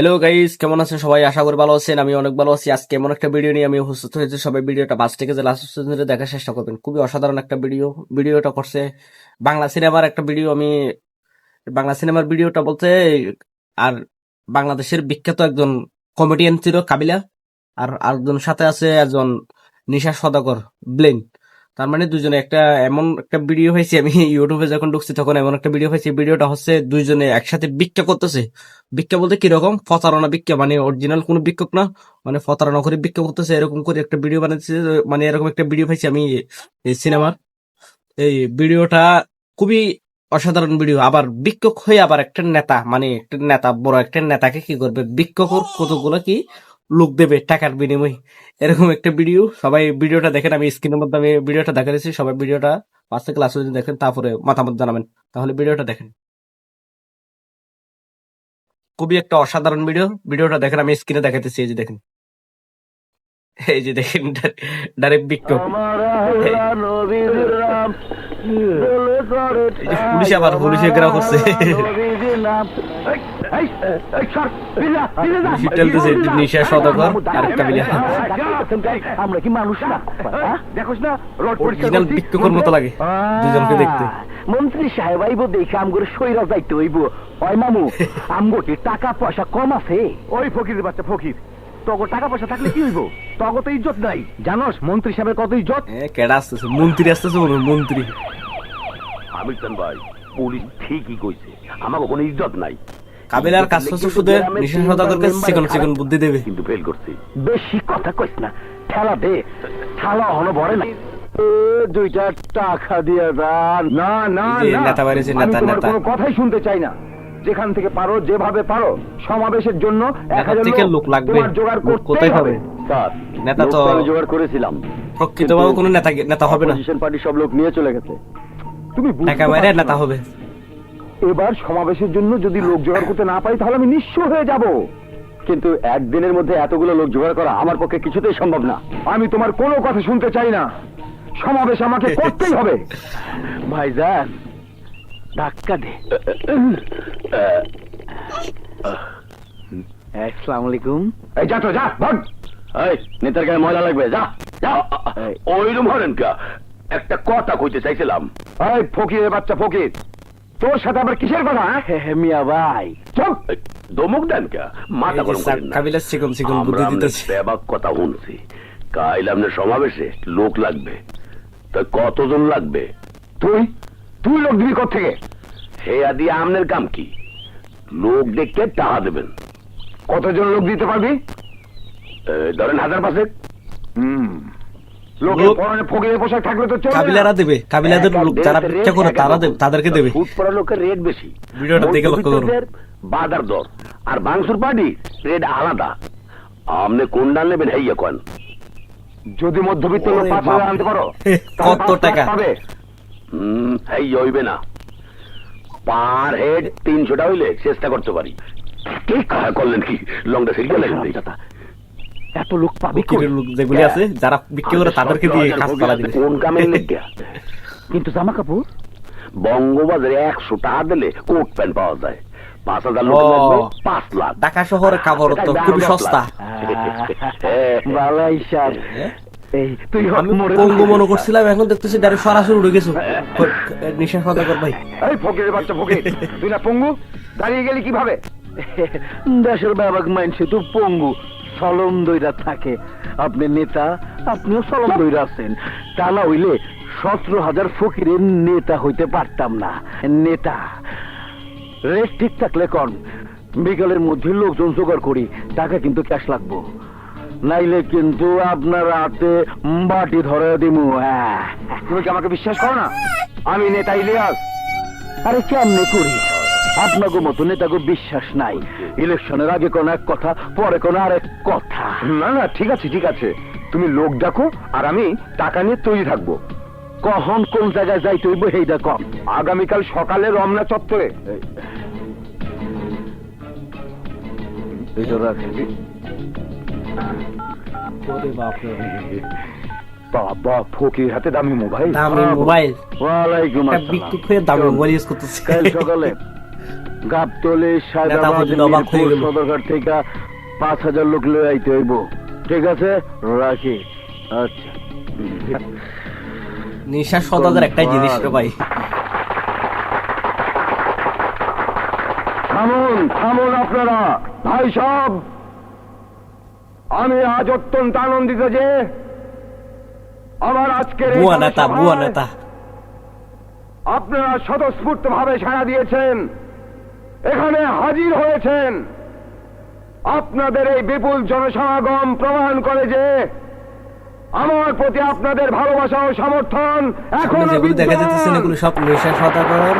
Hello guys, কেমন আছেন সবাই? আশা করি ভালো আছেন। আমি অনেক ভালো আছি। আজকে এমন একটা ভিডিও নিয়ে আমি উপস্থিত হয়েছি। সবাই ভিডিওটা বাস থেকে যে লাস্ট পর্যন্ত দেখার চেষ্টা করবেন। খুবই অসাধারণ একটা ভিডিওটা করছে বাংলা সিনেমার একটা ভিডিও। আমি বাংলা সিনেমার ভিডিওটা বলতে আর বাংলাদেশের বিখ্যাত একজন কমেডিয়ান ছিল কাবিলা, আর আরেকজন সাথে আছে একজন নিশা সদাগর ব্লেন। তার মানে দুজনে এমন একটা ভিডিও হয়েছে। আমি ইউটিউবে যখন ঢুকছি তখন এমন একটা ভিডিও হয়েছে। ভিডিওটা হচ্ছে দুইজনে একসাথে ভিক্ষা করতেছে। ভিক্ষা বলতে কিরকম প্রতারণা ভিক্ষা, মানে অরিজিনাল কোনো ভিক্ষক না, মানে প্রতারণা করে ভিক্ষা করতেছে, এরকম করে একটা ভিডিও বানাচ্ছে। মানে এরকম একটা ভিডিও পাইছি আমি এই সিনেমার। এই ভিডিওটা খুবই অসাধারণ ভিডিও। আবার ভিক্ষক হয়ে আবার একটা নেতা, মানে একটা নেতা, বড় একটা নেতাকে কি করবে, ভিক্ষকর কতগুলো কি লোক দেবে টাকার বিনিময়ে, এরকম একটা ভিডিও। সবাই ভিডিওটা দেখেন। আমি স্ক্রিনের মধ্যে আমি ভিডিওটা দেখা দিচ্ছি। সবাই ভিডিওটা ফার্স্ট ক্লাস দেখেন, তারপরে মতামত জানাবেন। তাহলে ভিডিওটা দেখেন। খুবই একটা অসাধারণ ভিডিওটা দেখেন। আমি স্ক্রিনে দেখাতেছি। এই যে দেখেন, এই যে দেখেন, ডাইরেক্ট ভিক্ষক। এই যে পুলিশ, আবার পুলিশে গ্রাহ করছে। টেলতেছে নিশা সদাগর আর কাবিলা। আমরা কি মানুষ না? দেখোস না অরিজিনাল ভিক্ষুকের মতো লাগে দুজনকে দেখতে। মন্ত্রী সাহেব আইব দেখে আমগরে সইরা যাইতে হইব। ওই মামু, আমগোটি টাকা পয়সা কম আছে। ওই ফকিরের বাচ্চা ফকির, তগো টাকা পয়সা থাকলে কি হইব? তগো তো ইজ্জত নাই। জানোস মন্ত্রী সাহেবের কত ইজ্জত? কেডা আসতেছে? মন্ত্রী আসতেছে, মন্ত্রী। আমির খান ভাই, পুলিশ ঠিকই কইছে, আমাকে কোনো ইজ্জত নাই। কাবিলার কাজ হচ্ছে শুধু নিশা সদাগরকে চিকন চিকন বুদ্ধি দেবে, কিন্তু ফেল করছি। বেশি কথা কইস না, ঠেলা দে। ঠেলা হলো বড় না। দুইটা টাকা দিয়ে দান। না না এই যে না, নেতা বাড়িছে, আমি নেতা তোমার নেতা। কোনো কথাই শুনতে চাই না। যেখান থেকে পারো, যেভাবে পারো, সমাবেশের জন্য নেতার থেকে লোক লাগবে। তোমার জোগাড় লোক কোথায় করতেই হবে। পাবে? স্যার, নেতা তো লোক আমি জোগাড় করেছিলাম, প্রকৃতভাবে কোনো নেতা হবে না। অপোজিশন পার্টির সব লোক নিয়ে চলে গেছে। তুমি বুঝতে টাকা বাইরে পারছো নেতা না? হবে। এবার সমাবেশের জন্য যদি লোক জোগাড় করতে না পারি তাহলে আমি নিঃস্ব হয়ে যাব। কিন্তু একদিনের মধ্যে এতগুলো লোক জোগাড় করা আমার পক্ষে কিছুতেই সম্ভব না। আমি তোমার কোনো কথা শুনতে চাই না। সমাবেশ আমাকে করতেই হবে। ভাইজান, ধাক্কা দে। আসসালামু আলাইকুম। এই যা তো, যা ভাগ। এই নেতার গায়ে ময়লা লাগবে, যা যা। ওইরকম হরেন কা, একটা কথা কইতে চাইছিলাম। এই ফকিরের বাচ্চা ফকির, তোর সাথে আবার কিসের কথা? মিয়া ভাই চুপ। দমুক দেন কা, মাথা গরম করেন না। কাবিলার চিকন চিকন বুদ্ধি আমরা দিতেছে। ব্যাপক কথা শুনছি, কাইল আপনার সমাবেশে লোক লাগবে। তা কতজন লাগবে? তুই তুই লোক দিবি কোত্থেকে? হে আদি আমনের কাম কি? লোক দেখতে টাকা দেবেন। কতজন লোক দিতে পারবি? ধরেন 1000-500। লোকের লোক- পরনে ফকিরের পোশাক থাকলে তো চলবে না। কাবিলারা দেবে, কাবিলাদের লোক যারা ভিক্ষা করে তারা দেবে, তাদেরকে দেবে। ফুট পড়া লোকের রেট বেশি। ভিডিওটা দেখে লক্ষ্য করুন। মধ্যবিত্তদের বাজার দর আর বাংসুর পার্টি রেট আলাদা। আপনি কোন ডাল নেবেন হেইয়া কন। যদি মধ্যবিত্ত লোক ওরে 5,000 বাপ। আনতে পারো কত তাহলে 5 লাখ টাকা? পাবে। হেই হইবে না, পার হেড 300টা হইলে চেষ্টা করতে পারি। কি কাজ করলেন কি? লংটা সিরিয়াল এত লোক পাবি কই? ফকিরের লোক যেগুলি আছে যারা ভিক্ষা করে তাদেরকে দিয়ে কাজ করা দিবে। কোন কামের লেগে? কিন্তু জামা কাপড় বঙ্গবাজারে 100 টাকা দিলে কোট প্যান্ট পাওয়া যায়। 5,000 লোক ও। লাগবে, 5 লাখ। ঢাকা শহরে কাপড় তো খুবই সস্তা। বালাই সার। এই তুই আমি পঙ্গু মনে করছিলাম, এখন দেখতেছি ডাইরেক্ট সরাসরি উঠে গেছো। নিশা সদাগর ভাই। এই ফকিরের বাচ্চা ফকির, তুই না পঙ্গু? দাঁড়িয়ে গেলি কিভাবে? দেশের ব্যাপক মাইন্ডসে তো পঙ্গু সলম দইরা থাকে। আপনি নেতা, আপনিও সলম দইরা আছেন। তা না হইলে 17,000 ফকিরের নেতা হইতে পারতাম না। নেতা রেট ঠিক থাকলে কন, বিকালের মধ্যে লোকজন জোগাড় করি, টাকা কিন্তু ক্যাশ লাগবো। নাইলে কিন্তু আপনার হাতে বাটি ধরে দিমু। তুমি কি আমাকে বিশ্বাস করো না? আমি নেতা ইলিয়াস। আরে কেমনে করি? আপনাকে মতো নেতাকে বিশ্বাস নাই। ইলেকশনের আগে কোন এক কথা, পরে কোন আরেক কথা। না না, ঠিক আছে ঠিক আছে, তুমি লোক ডাকো আর আমি টাকা নিয়ে তৈরি থাকবো। কখন কোন জায়গায় যাইতে হইব সেইটা কম। আগামীকাল সকালে রমনা চত্বরে। বাবা, ফকির হাতে দামি মোবাইল। দামি মোবাইল। ওয়ালাইকুম একটা আসসালাম। ভিক্ষুক হয়ে দামি মোবাইল ইউজ করতেছে। কাল সকালে গাবতলে নেতা সায়দাবাদ হুজুর অবাক হয়ে মিরপুর গেল। সদরঘাট থেকে 5,000 লোক লয়ে আইতে হইব। ঠিক আছে, রাখি। আচ্ছা। নিশা সদাগর একটাই জিনিস রে ভাই। থামুন থামুন আপনারা, ভাই সব। আমি আজ অত্যন্ত আনন্দিত যে আমার আজকের এই বুয়া নেতা, জনসভায় বুয়া নেতা। আপনারা স্বতঃস্ফূর্ত ভাবে সাড়া দিয়েছেন, এখানে হাজির হয়েছেন। আপনাদের এই বিপুল জনসমাগম প্রমাণ করে যে আমার প্রতি আপনাদের ভালোবাসা ও সমর্থন সামনে এখনো যেগুলো দেখা যাচ্ছে বিদ্যমান। এগুলো সব নিশা সদাগর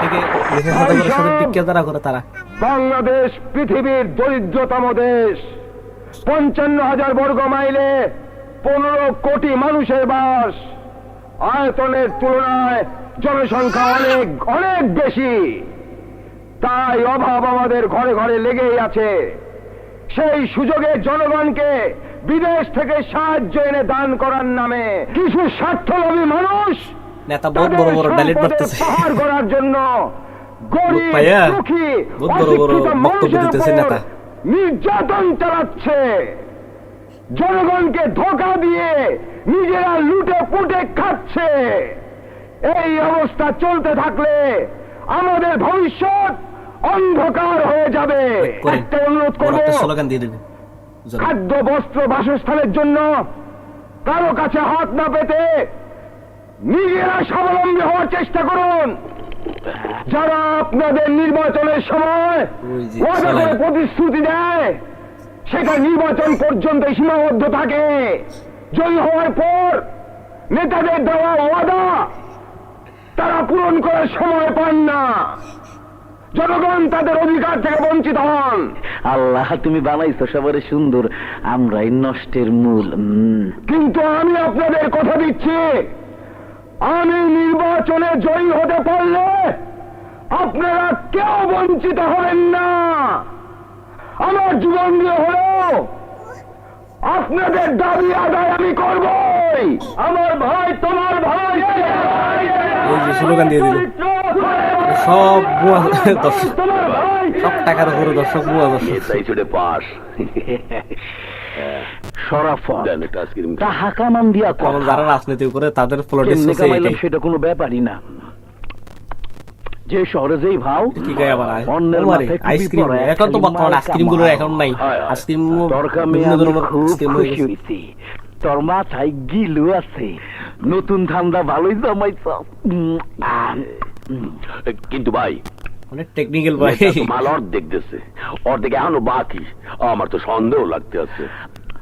থেকে, নিশা সদাগরের সাথে বিক্রিয়া দ্বারা করে তারা। বাংলাদেশ পৃথিবীর দরিদ্রতম দেশ। 55,000 বর্গ মাইলে 15 কোটি মানুষের বাস। আয়তনের তুলনায় জনসংখ্যা অনেক অনেক বেশি। তাই অভাব আমাদের ঘরে ঘরে লেগেই আছে। সেই সুযোগে জনগণকে বিদেশ থেকে সাহায্য এনে দান করার নামে কিছু স্বার্থলোভী মানুষ নেতা বহুত বড় বড় ব্যালেট মারতেছে। পাহাড় করার জন্য গরিব ভাইয়া, দুঃখী বহুত বড় বড় অশিক্ষিত বক্তব্য মানুষের দিতেছে উপর নেতা। নির্যাতন চালাচ্ছে। জনগণকে ধোঁকা দিয়ে নিজেরা লুটে পুটে খাচ্ছে। এই অবস্থা চলতে থাকলে আমাদের ভবিষ্যৎ অন্ধকার হয়ে যাবে। করেন একটা অনুরোধ বড় করবো, একটা স্লোগান দিয়ে দেবেন। খাদ্য বস্ত্র বাসস্থানের জন্য কারো কাছে হাত না পেতে নিজেরা স্বাবলম্বী হওয়ার চেষ্টা করুন। যারা আপনাদের নির্বাচনের সময় ওই যে ওয়াদা করে চলেন। প্রতিশ্রুতি দেয়, সেটা নির্বাচন পর্যন্ত সীমাবদ্ধ থাকে। জয়ী হওয়ার পর নেতাদের দেওয়া ওয়াদা তারা পূরণ করার সময় পান না। জনগণ তাদের অধিকার থেকে বঞ্চিত হন। আল্লাহ, তুমি বানাইছো সবারে সুন্দর, আমরাই নষ্টের মূল। কিন্তু আমি আপনাদের কথা দিচ্ছি, আমি নির্বাচনে জয়ী হতে পারলে আপনারা কেউ বঞ্চিত হবেন না। আমার জীবন দিয়ে হলেও আপনাদের দাবি আদায় আমি করবই। আমার ভাই, তোমার ভাই, ওই যে স্লোগান দিয়ে দিল। সব বুয়া দর্শক, তোমার ভাই, সব টাকার উপরে দর্শক, বুয়া দর্শক। নেতাই ছুটে পাস শরাফত দেন একটা আইসক্রিম তাহা কামান দিয়া কারণ যারা রাজনীতি করে তাদের পলিটিক্স কেমনে হচ্ছে কামাইলাম এটাই। সেটা কোনো ব্যাপারই না। যে শহরে যেই ভাও, কি গায়ে আবার অন্যের আমারে মাথায় টুপি আইসক্রিম পরা, এখন তো খালি বর্তমানে মাল আইসক্রিম গুলোর কামাও। এখন নাই। হয়, হয়। আইসক্রিম দরকার বিভিন্ন মেয়ে, আমি ধরনের খুব আইসক্রিম হয়ে খুশি গেছে। হইছি। তোর মাথায় গিলু আছে, নতুন ধান্দা ভালোই জমাইছ। কিন্তু ভাই অনেক টেকনিক্যাল ভাই। নেতা তো মাল অর্ধেক দেখতেছে, অর্ধেক এখনো বাকি। আমার তো সন্দেহ লাগতে আছে।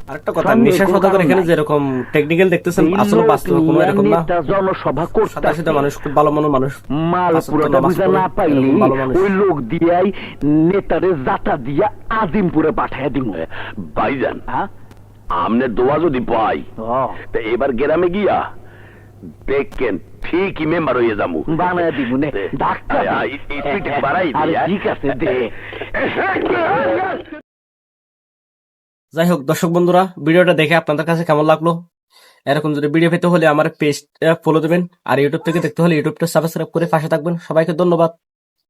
আরেকটা কথা, সামনে নেশা কোনো সদাগর কারণ এখানে নাই। যেরকম টেকনিক্যাল দেখতেছেন, আসলে বাস্তব কোনো এরকম না। নেতা জনসভা সাদা সিধা করতে মানুষ, খুব ভালো মনের মানুষ। মাল পাঁচ ওয়াক্ত পুরোটা নামাজ বুঝা পড়ে, না পাইলে এরকম ভালো মানুষ। ওই লোক দিয়াই নেতারে জাতা দিয়া আজিমপুরে পাঠাইয়া দিব। ভাইজান, হ্যাঁ? আমনের দোয়া যদি পাই, ও, তা এবার গ্রামে গিয়া দেখেন ঠিকই মেম্বার হয়ে যাবো। বানায় দিব নে, ডাক্তার দে। একটু বাড়াই আরে দিয়া। ঠিক আছে, দে। যাই হোক দর্শক বন্ধুরা, ভিডিওটা দেখে আপনাদের কাছে কেমন লাগলো? এরকম যদি ভিডিও পেতে হলে আমার পেজ ফলো দেবেন, আর ইউটিউব থেকে দেখতে হলে ইউটিউবটা সাবস্ক্রাইব করে পাশে থাকবেন। সবাইকে ধন্যবাদ।